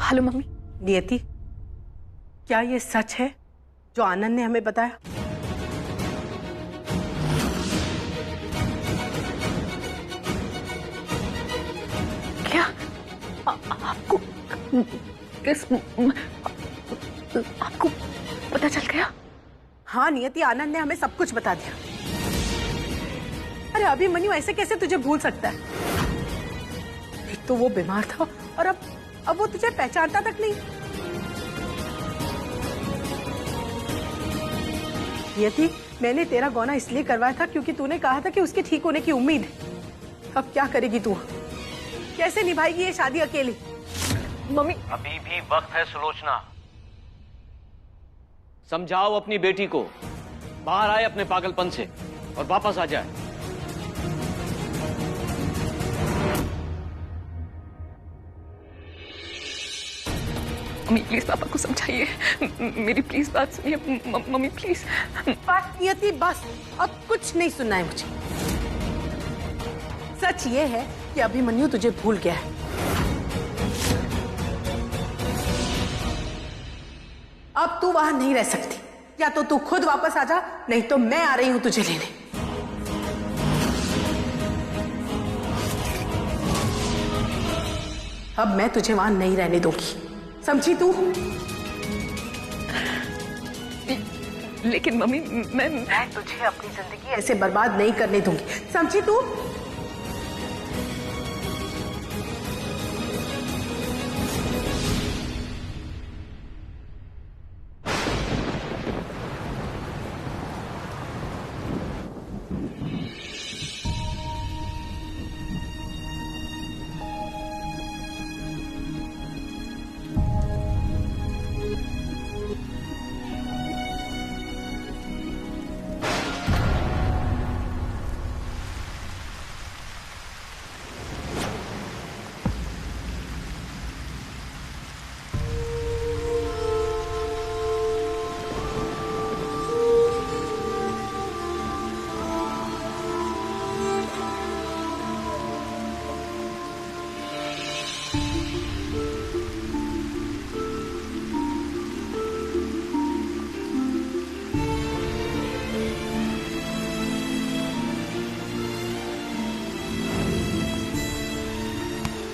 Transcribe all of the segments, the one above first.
Hello mummy. नियति, क्या ये सच है जो आनंद ने हमें बताया? क्या आपको आपको पता चल गया? हाँ नियति, आनंद ने हमें सब कुछ बता दिया। अरे अभिमन्यु ऐसे कैसे तुझे भूल सकता है? एक तो वो बीमार था और अब वो तुझे पहचानता तक नहीं। नियति, मैंने तेरा गौना इसलिए करवाया था क्योंकि तूने कहा था कि उसके ठीक होने की उम्मीद है। अब क्या करेगी तू? कैसे निभाएगी ये शादी अकेली? मम्मी, अभी भी वक्त है सुलोचना। समझाओ अपनी बेटी को, बाहर आए अपने पागलपन से और वापस आ जाए। मम्मी प्लीज पापा को समझाइए, मेरी प्लीज बात सुनिए। Mummy please. बस नियति, बस, अब कुछ नहीं सुनना है मुझे। सच ये है कि अभिमन्यु तुझे भूल गया है। अब तू वहां नहीं रह सकती। या तो तू खुद वापस आ जा, नहीं तो मैं आ रही हूं तुझे लेने। अब मैं तुझे वहां नहीं रहने दूंगी, समझी तू? लेकिन मम्मी, मैं तुझे अपनी जिंदगी ऐसे बर्बाद नहीं करने दूंगी, समझी तू?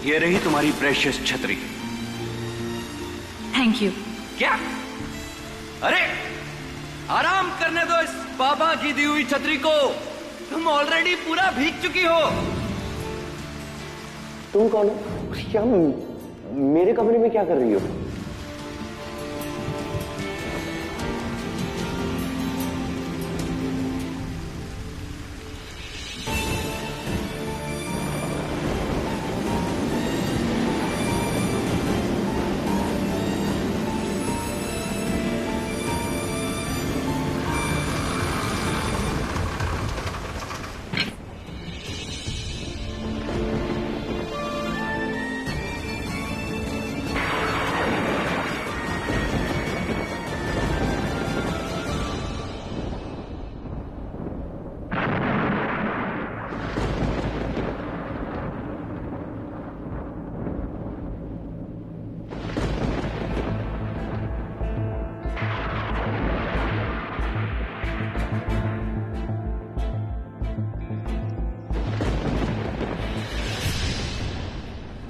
ये रही तुम्हारी प्रेशियस छतरी। Thank you. क्या? अरे आराम करने दो इस बाबा की दी हुई छतरी को। तुम ऑलरेडी पूरा भीग चुकी हो। तुम कौन हो? क्या मेरे कमरे में क्या कर रही हो?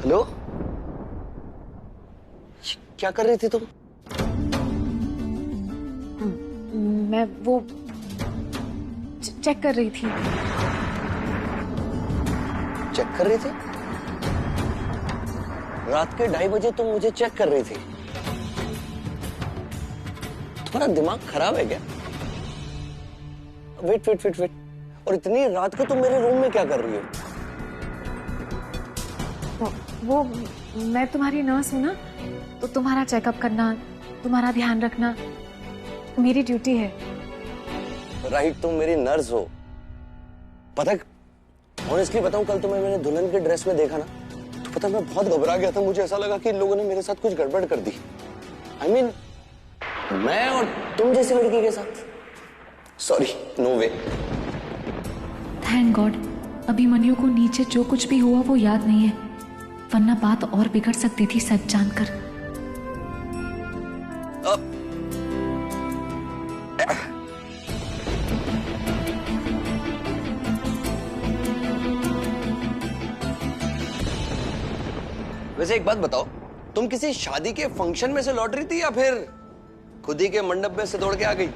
हेलो, क्या कर रही थी तुम? मैं वो चेक कर रही थी। चेक कर रही थी? रात के 2:30 बजे तुम मुझे चेक कर रही थी? तुम्हारा दिमाग खराब है क्या? वेट वेट वेट वेट, और इतनी रात को तुम मेरे रूम में क्या कर रही हो? वो मैं तुम्हारी नर्स हूं ना, तो तुम्हारा चेकअप करना, तुम्हारा ध्यान रखना मेरी ड्यूटी है। राइट, तुम मेरी नर्स हो। पता है, ऑनेस्टली बताऊं, कल तुम्हें मैंने दुल्हन के ड्रेस में देखा ना, तो पता मैं बहुत घबरा गया था। मुझे ऐसा लगा कि इन लोगों ने मेरे साथ कुछ गड़बड़ कर दी। I mean, मैं और तुम जैसी लड़की के साथ। सॉरी, नो वे। थैंक गॉड, अभिमन्यु को नीचे जो कुछ भी हुआ वो याद नहीं है, वरना बात और बिगड़ सकती थी सच जानकर। वैसे एक बात बताओ, तुम किसी शादी के फंक्शन में से लौट रही थी या फिर खुद ही के मंडप में से दौड़ के आ गई?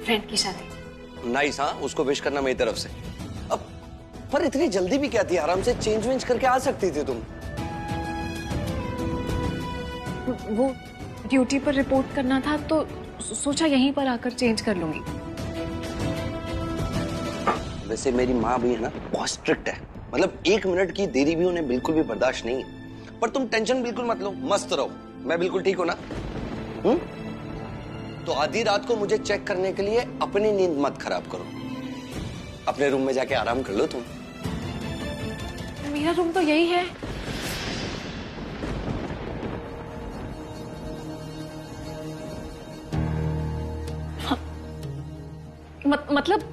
फ्रेंड की शादी। नाइस, हाँ, उसको विश करना मेरी तरफ से। अब पर इतनी जल्दी भी क्या थी? आराम से चेंज वेंज करके आ सकती थी तुम। वो ड्यूटी पर रिपोर्ट करना था तो सोचा यहीं पर आकर चेंज कर लूंगी। वैसे मेरी माँ भी है ना, बहुत स्ट्रिक्ट है। मतलब 1 मिनट की देरी भी उन्हें बिल्कुल भी बर्दाश्त नहीं है। पर तुम टेंशन बिल्कुल मत लो, मस्त रहो। मैं बिल्कुल ठीक हूं ना? तो आधी रात को मुझे चेक करने के लिए अपनी नींद मत खराब करो। अपने रूम में जाके आराम कर लो तुम। मेरा रूम तो यही है। हाँ, मतलब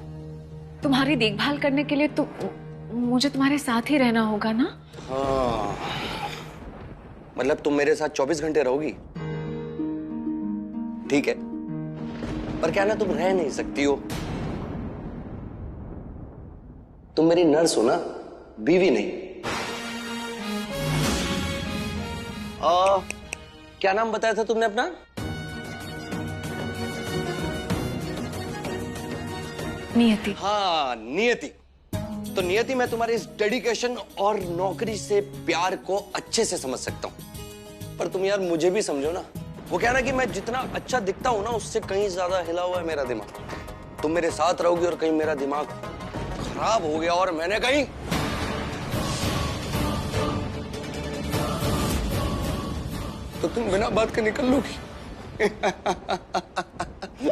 तुम्हारी देखभाल करने के लिए तो मुझे तुम्हारे साथ ही रहना होगा ना? हाँ, मतलब तुम मेरे साथ 24 घंटे रहोगी? ठीक है, पर क्या ना, तुम रह नहीं सकती हो। तुम मेरी नर्स हो ना, बीवी नहीं। क्या नाम बताया था तुमने अपना? नियति। हाँ, नियति। तो नियति, मैं तुम्हारे इस डेडिकेशन और नौकरी से प्यार को अच्छे से समझ सकता हूं, पर तुम यार मुझे भी समझो ना। वो क्या ना कि मैं जितना अच्छा दिखता हूं ना, उससे कहीं ज्यादा हिला हुआ है मेरा दिमाग। तुम मेरे साथ रहोगी और कहीं मेरा दिमाग खराब हो गया और मैंने कहीं तो तुम बिना बात के निकल लोगी।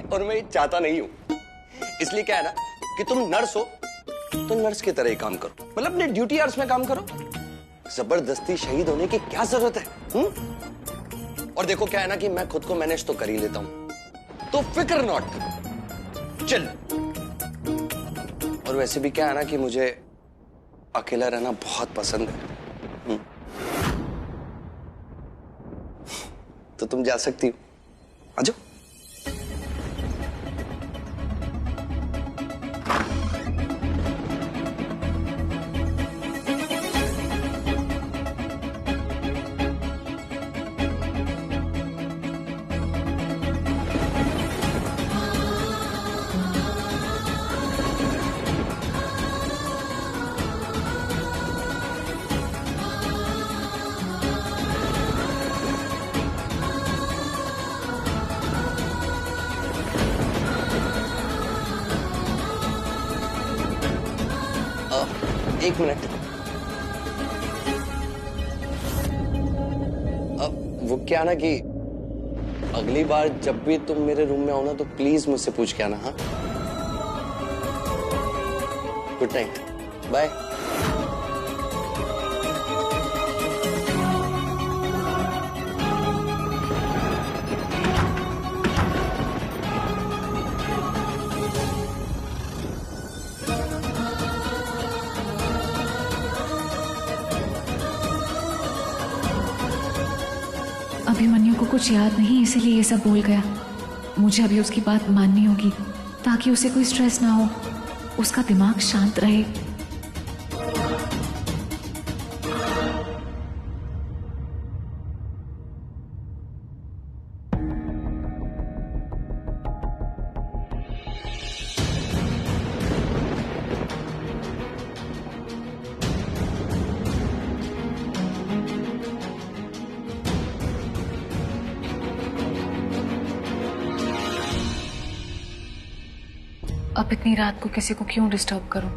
और मैं ये चाहता नहीं हूं। इसलिए क्या है ना कि तुम नर्स हो तो नर्स की तरह ही काम करो। मतलब अपने ड्यूटी आवर्स में काम करो। जबरदस्ती शहीद होने की क्या जरूरत है? और देखो क्या है ना कि मैं खुद को मैनेज तो कर ही लेता हूं, तो फिक्र नॉट। चल। और वैसे भी क्या है ना कि मुझे अकेला रहना बहुत पसंद है। तो तुम जा सकती हो, आ जाओ। एक मिनट। वो क्या ना कि अगली बार जब भी तुम मेरे रूम में आओ ना, तो प्लीज मुझसे पूछ के आना। हाँ, गुड नाइट, बाय। अभिमन्यु को कुछ याद नहीं, इसीलिए ये सब बोल गया। मुझे अभी उसकी बात माननी होगी ताकि उसे कोई स्ट्रेस ना हो, उसका दिमाग शांत रहे। अब इतनी रात को किसी को क्यों डिस्टर्ब करूं?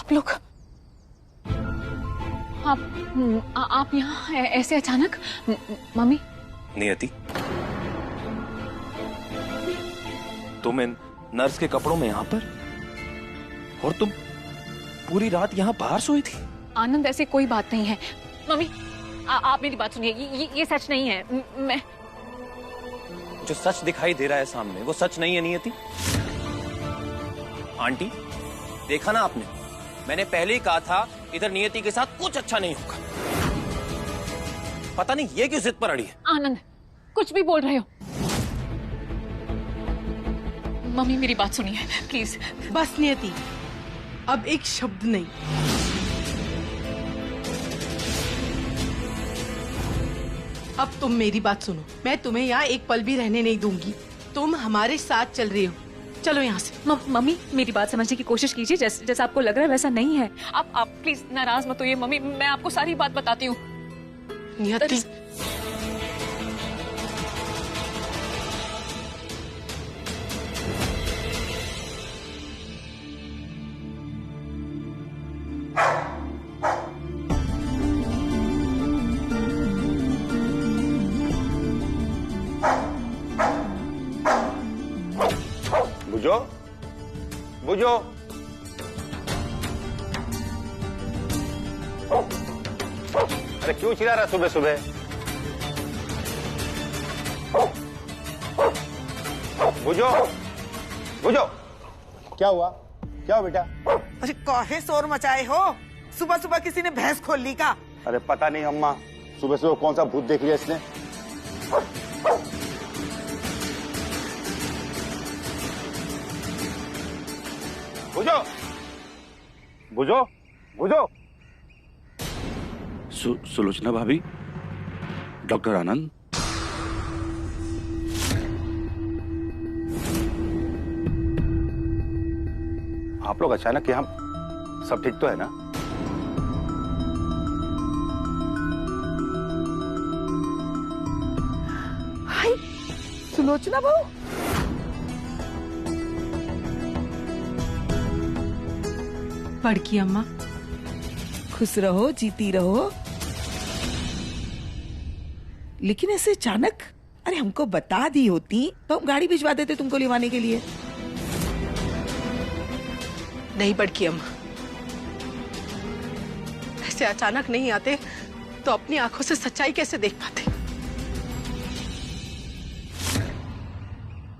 आप लोग, आप यहाँ ऐसे अचानक? मम्मी। नियति, तुम इन नर्स के कपड़ों में यहाँ पर, और तुम पूरी रात यहाँ बाहर सोई थी? आनंद, ऐसे कोई बात नहीं है। मम्मी, आप मेरी बात सुनिए, ये सच नहीं है। मैं जो सच दिखाई दे रहा है सामने वो सच नहीं है नियति। आंटी, देखा ना आपने, मैंने पहले ही कहा था इधर नियति के साथ कुछ अच्छा नहीं होगा। पता नहीं ये क्यों जिद पर अड़ी है। आनंद, कुछ भी बोल रहे हो। मम्मी, मेरी बात सुनिए प्लीज। बस नियति, अब एक शब्द नहीं। अब तुम मेरी बात सुनो, मैं तुम्हें यहाँ एक पल भी रहने नहीं दूंगी। तुम हमारे साथ चल रही हो, चलो यहाँ से। मम्मी, मेरी बात समझने की कोशिश कीजिए। जैसा आपको लग रहा है वैसा नहीं है। आप प्लीज नाराज मत होइए। मम्मी, मैं आपको सारी बात बताती हूँ। नियति, बुझो, बुझो। अरे क्यों चिल्ला रहा सुबह सुबह? बुझो, बुझो। क्या हुआ? क्या हुआ बेटा? अरे काहे शोर मचाए हो? सुबह सुबह किसी ने भैंस खोल ली का? अरे पता नहीं अम्मा, सुबह सुबह कौन सा भूत देख लिया इसने। बुझो, बुझो, बुझो। सुलोचना भाभी, डॉक्टर आनंद। आप लोग अचानक यहाँ, सब ठीक तो है ना? हाय, सुलोचना बहू। बड़की अम्मा, खुश रहो, जीती रहो। लेकिन ऐसे अचानक, अरे हमको बता दी होती तो हम गाड़ी भिजवा देते तुमको लिवाने के लिए। नहीं बड़की अम्मा, ऐसे अचानक नहीं आते तो अपनी आंखों से सच्चाई कैसे देख पाते?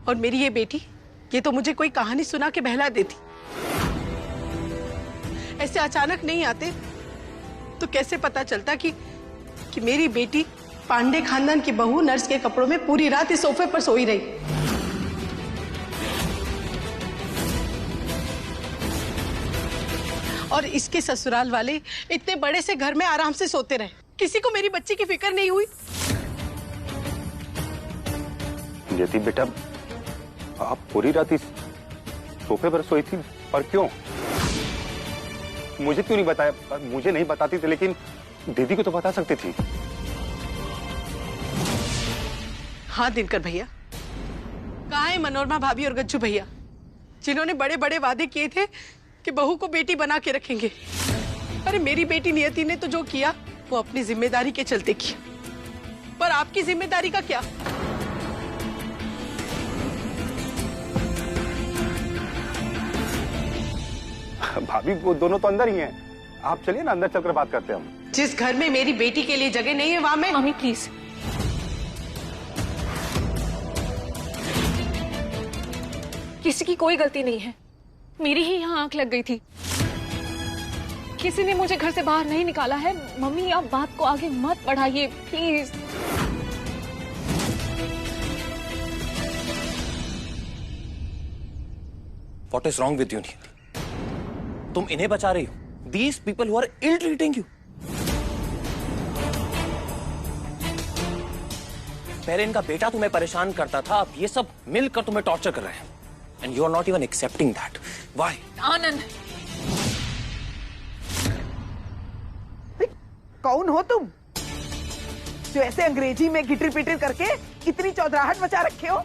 और मेरी ये बेटी, ये तो मुझे कोई कहानी सुना के बहला देती। ऐसे अचानक नहीं आते तो कैसे पता चलता कि मेरी बेटी पांडे खानदान की बहू नर्स के कपड़ों में पूरी रात इस सोफे पर सोई रही। और इसके ससुराल वाले इतने बड़े से घर में आराम से सोते रहे, किसी को मेरी बच्ची की फिक्र नहीं हुई। नियति बेटा, आप पूरी रात इस सोफे पर सोई थी, पर क्यों? मुझे क्यों नहीं बताया? मुझे नहीं बताती थी, लेकिन दीदी को तो बता सकती थी। हाँ दिनकर भैया, कहाँ है मनोरमा भाभी और गज्जू भैया, जिन्होंने बड़े बड़े वादे किए थे कि बहू को बेटी बना के रखेंगे। अरे मेरी बेटी नियति ने तो जो किया वो अपनी जिम्मेदारी के चलते किया, पर आपकी जिम्मेदारी का क्या? भाभी वो दोनों तो अंदर ही हैं। आप चलिए ना, अंदर चलकर बात करते हैं हम। जिस घर में मेरी बेटी के लिए जगह नहीं है वहां मैं। Mummy please. किसी की कोई गलती नहीं है, मेरी ही यहाँ आंख लग गई थी। किसी ने मुझे घर से बाहर नहीं निकाला है। मम्मी, आप बात को आगे मत बढ़ाइए please. What is wrong with you, नियति? तुम इन्हें बचा रही हो? These people who are ill treating you. पहले इनका बेटा तुम्हें परेशान करता था, अब ये सब मिलकर तुम्हें टॉर्चर कर रहे हैं। And you are not even accepting that. Why? आनंद, कौन हो तुम जो ऐसे अंग्रेजी में गिटर पिटर करके इतनी चौधराहट मचा रखे हो?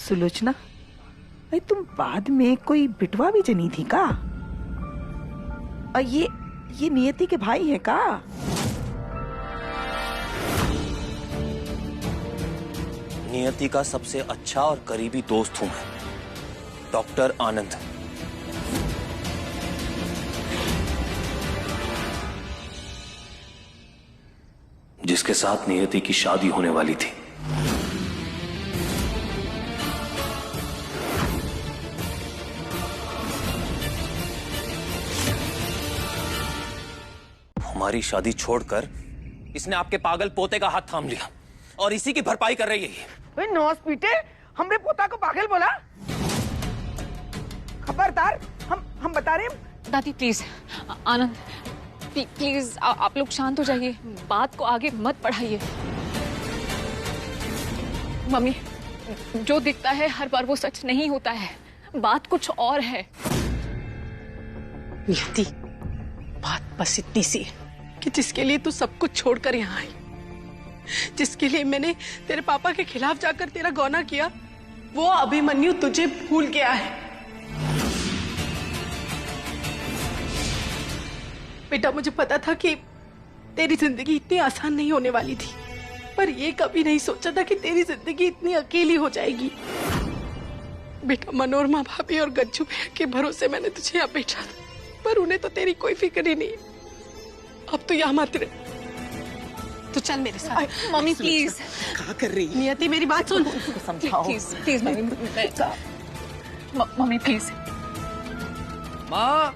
सुलोचना, अरे तुम बाद में कोई बिटवा भी जनी थी का? और ये नियति के भाई है का? नियति का सबसे अच्छा और करीबी दोस्त हूं मैं, डॉक्टर आनंद। जिसके साथ नियति की शादी होने वाली थी। हमारी शादी छोड़कर इसने आपके पागल पोते का हाथ थाम लिया और इसी की भरपाई कर रही है। नौस पीटे, हमरे पोता को पागल बोला? खबरदार, हम बता रहे हैं। दादी प्लीज, आनंद प्लीज आप लोग शांत हो जाइए, बात को आगे मत बढ़ाइए। मम्मी, जो दिखता है हर बार वो सच नहीं होता है, बात कुछ और है। नियति, बात बस इतनी सी है कि जिसके लिए तू सब कुछ छोड़कर यहाँ आई, जिसके लिए मैंने तेरे पापा के खिलाफ जाकर तेरा गौना किया, वो अभिमन्यु तुझे भूल गया है। बेटा, मुझे पता था कि तेरी जिंदगी इतनी आसान नहीं होने वाली थी, पर ये कभी नहीं सोचा था कि तेरी जिंदगी इतनी अकेली हो जाएगी। बेटा, मनोरमा भाभी और गज्जू भैया के भरोसे मैंने तुझे यहाँ बैठा था, पर उन्हें तो तेरी कोई फिक्र ही नहीं है। अब तो यहाँ मत रहे, तो चल मेरे साथ। Mummy please. क्या कर रही है? नियति, मेरी बात सुन। समझाओ please please mummy, mummy please. माँ,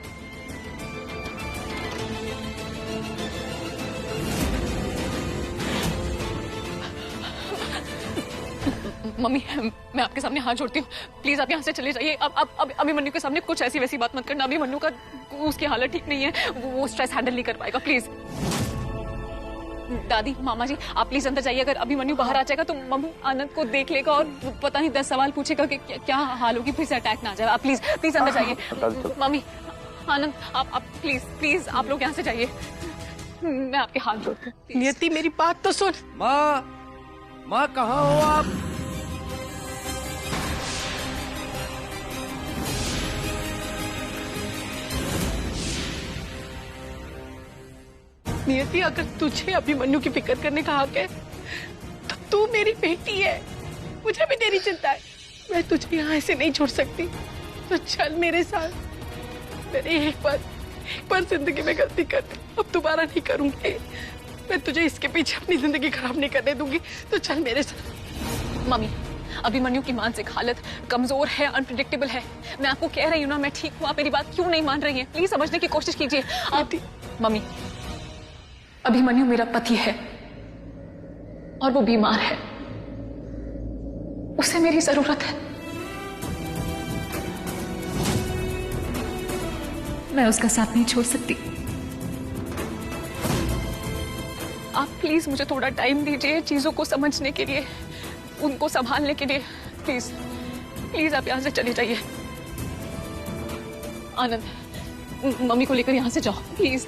मम्मी, मैं आपके सामने हाथ जोड़ती हूँ, प्लीज आप यहाँ से चले जाइए। अब अभिमन्यु के सामने कुछ ऐसी वैसी बात मत करना। अभिमन्यु का, उसकी हालत ठीक नहीं है, वो स्ट्रेस हैंडल नहीं कर पाएगा। प्लीज दादी, मामा जी, आप प्लीज अंदर जाइए। अगर अभिमन्यु बाहर आ जाएगा तो मम्मी आनंद को देख लेगा और पता नहीं 10 सवाल पूछेगा कि क्या हाल होगी, फिर से अटैक ना आ जाए। आप प्लीज प्लीज अंदर जाइए। मम्मी, आनंद, आप प्लीज प्लीज आप लोग यहाँ से जाइए, मैं आपके हाथ जोड़ती हूँ। नियति, मेरी बात तो सुन। माँ कहाँ हो आप? नियति, अगर तुझे अभिमन्यु की फिक्र करने का हक है तो तू मेरी बेटी है, मुझे भी तेरी चिंता है। मैं तुझे यहाँ ऐसे नहीं छोड़ सकती, तो चल मेरे साथ। मैंने एक बार जिंदगी में गलती कर दी, अब दोबारा नहीं करूंगी। मैं तुझे इसके पीछे अपनी जिंदगी खराब नहीं करने दूंगी, तो चल मेरे साथ। मम्मी, अभिमन्यु की मानसिक हालत कमजोर है, अनप्रिडिक्टेबल है। मैं आपको कह रही हूँ ना, मैं ठीक हूँ, आप मेरी बात क्यों नहीं मान रही हैं? प्लीज समझने की कोशिश कीजिए आप। मम्मी, अभिमन्यु मेरा पति है और वो बीमार है, उसे मेरी जरूरत है। मैं उसका साथ नहीं छोड़ सकती। आप प्लीज मुझे थोड़ा टाइम दीजिए चीजों को समझने के लिए, उनको संभालने के लिए। प्लीज प्लीज आप यहाँ से चले जाइए। आनंद, मम्मी को लेकर यहाँ से जाओ प्लीज।